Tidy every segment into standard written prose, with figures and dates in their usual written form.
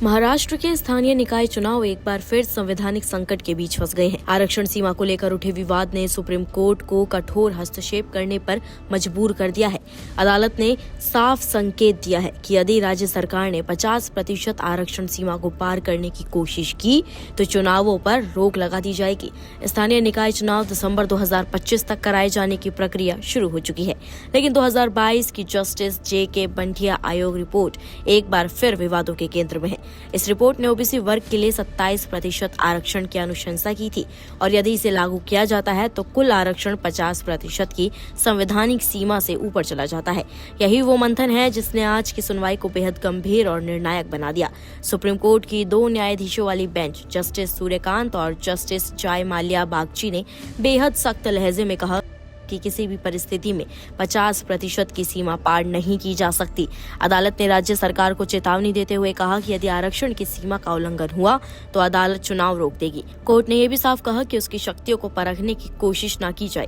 महाराष्ट्र के स्थानीय निकाय चुनाव एक बार फिर संवैधानिक संकट के बीच फंस गए हैं। आरक्षण सीमा को लेकर उठे विवाद ने सुप्रीम कोर्ट को कठोर हस्तक्षेप करने पर मजबूर कर दिया है। अदालत ने साफ संकेत दिया है कि यदि राज्य सरकार ने 50% आरक्षण सीमा को पार करने की कोशिश की तो चुनावों पर रोक लगा दी जाएगी। स्थानीय निकाय चुनाव दिसंबर 2025 तक कराए जाने की प्रक्रिया शुरू हो चुकी है, लेकिन 2022 की जस्टिस JK बंटिया आयोग रिपोर्ट एक बार फिर विवादों के केंद्र में है। इस रिपोर्ट ने ओबीसी वर्ग के लिए 27% आरक्षण की अनुशंसा की थी और यदि इसे लागू किया जाता है तो कुल आरक्षण 50% की संवैधानिक सीमा से ऊपर चला जाता है। यही वो मंथन है जिसने आज की सुनवाई को बेहद गंभीर और निर्णायक बना दिया। सुप्रीम कोर्ट की 2 न्यायाधीशों वाली बेंच जस्टिस सूर्यकांत और जस्टिस जय माल्या बागची ने बेहद सख्त लहजे में कहा कि किसी भी परिस्थिति में 50% की सीमा पार नहीं की जा सकती। अदालत ने राज्य सरकार को चेतावनी देते हुए कहा कि यदि आरक्षण की सीमा का उल्लंघन हुआ तो अदालत चुनाव रोक देगी। कोर्ट ने यह भी साफ कहा कि उसकी शक्तियों को परखने की कोशिश न की जाए।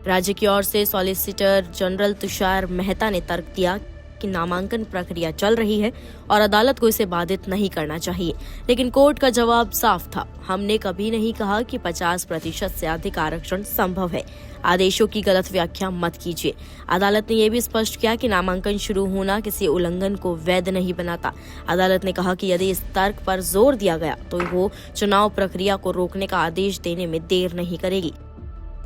राज्य की ओर से सॉलिसिटर जनरल तुषार मेहता ने तर्क दिया कि नामांकन प्रक्रिया चल रही है और अदालत को इसे बाधित नहीं करना चाहिए, लेकिन कोर्ट का जवाब साफ था। हमने कभी नहीं कहा कि 50% से अधिक आरक्षण संभव है। आदेशों की गलत व्याख्या मत कीजिए। अदालत ने यह भी स्पष्ट किया कि नामांकन शुरू होना किसी उल्लंघन को वैध नहीं बनाता। अदालत ने कहा कि यदि इस तर्क पर जोर दिया गया तो वो चुनाव प्रक्रिया को रोकने का आदेश देने में देर नहीं करेगी।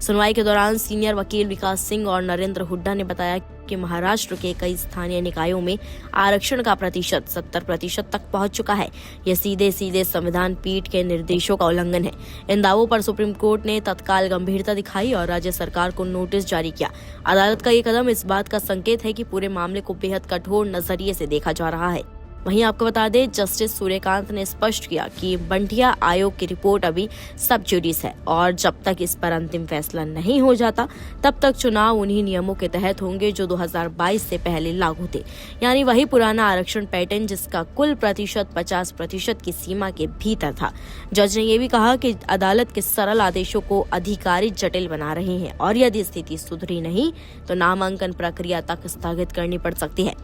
सुनवाई के दौरान सीनियर वकील विकास सिंह और नरेंद्र हुड्डा ने बताया कि महाराष्ट्र के कई स्थानीय निकायों में आरक्षण का प्रतिशत 70% तक पहुंच चुका है। यह सीधे सीधे संविधान पीठ के निर्देशों का उल्लंघन है। इन दावों पर सुप्रीम कोर्ट ने तत्काल गंभीरता दिखाई और राज्य सरकार को नोटिस जारी किया। अदालत का ये कदम इस बात का संकेत है कि पूरे मामले को बेहद कठोर नजरिए से देखा जा रहा है। वहीं आपको बता दें, जस्टिस सूर्यकांत ने स्पष्ट किया कि बंटिया आयोग की रिपोर्ट अभी सब जुडिस है और जब तक इस पर अंतिम फैसला नहीं हो जाता तब तक चुनाव उन्हीं नियमों के तहत होंगे जो 2022 से पहले लागू थे, यानी वही पुराना आरक्षण पैटर्न जिसका कुल प्रतिशत 50% की सीमा के भीतर था। जज ने यह भी कहा कि अदालत के सरल आदेशों को अधिकारी जटिल बना रहे हैं और यदि स्थिति सुधरी नहीं तो नामांकन प्रक्रिया तक स्थगित करनी पड़ सकती है।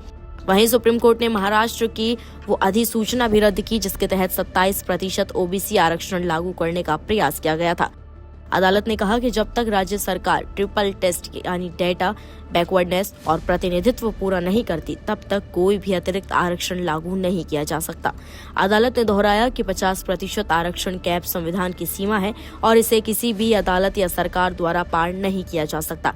वहीं सुप्रीम कोर्ट ने महाराष्ट्र की वो अधिसूचना भी रद्द की जिसके तहत 27% ओबीसी आरक्षण लागू करने का प्रयास किया गया था। अदालत ने कहा कि जब तक राज्य सरकार ट्रिपल टेस्ट यानी डेटा, बैकवर्डनेस और प्रतिनिधित्व पूरा नहीं करती तब तक कोई भी अतिरिक्त आरक्षण लागू नहीं किया जा सकता। अदालत ने दोहराया कि 50% आरक्षण कैप संविधान की सीमा है और इसे किसी भी अदालत या सरकार द्वारा पार नहीं किया जा सकता।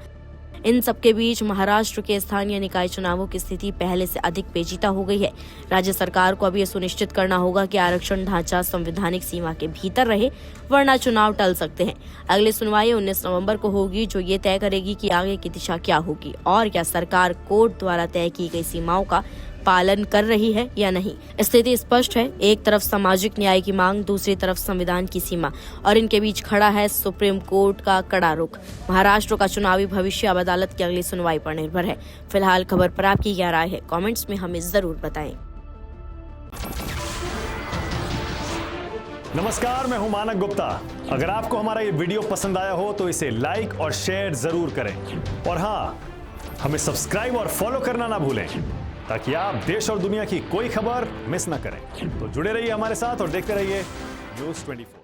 इन सबके बीच महाराष्ट्र के स्थानीय निकाय चुनावों की स्थिति पहले से अधिक पेचीदा हो गई है। राज्य सरकार को अब यह सुनिश्चित करना होगा कि आरक्षण ढांचा संवैधानिक सीमा के भीतर रहे, वरना चुनाव टल सकते हैं। अगली सुनवाई 19 नवंबर को होगी जो ये तय करेगी कि आगे की दिशा क्या होगी और क्या सरकार कोर्ट द्वारा तय की गई सीमाओं का पालन कर रही है या नहीं। स्थिति स्पष्ट है, एक तरफ सामाजिक न्याय की मांग, दूसरी तरफ संविधान की सीमा और इनके बीच खड़ा है सुप्रीम कोर्ट का कड़ा रुख। महाराष्ट्र का चुनावी भविष्य अब अदालत की अगली सुनवाई पर निर्भर है। फिलहाल खबर पर आपकी क्या राय है, कमेंट्स में हमें जरूर बताएं। नमस्कार, मैं हूं मानक गुप्ता। अगर आपको हमारा ये वीडियो पसंद आया हो तो इसे लाइक और शेयर जरूर करें और हाँ, हमें सब्सक्राइब और फॉलो करना ना भूलें ताकि आप देश और दुनिया की कोई खबर मिस ना करें। तो जुड़े रहिए हमारे साथ और देखते रहिए News 24।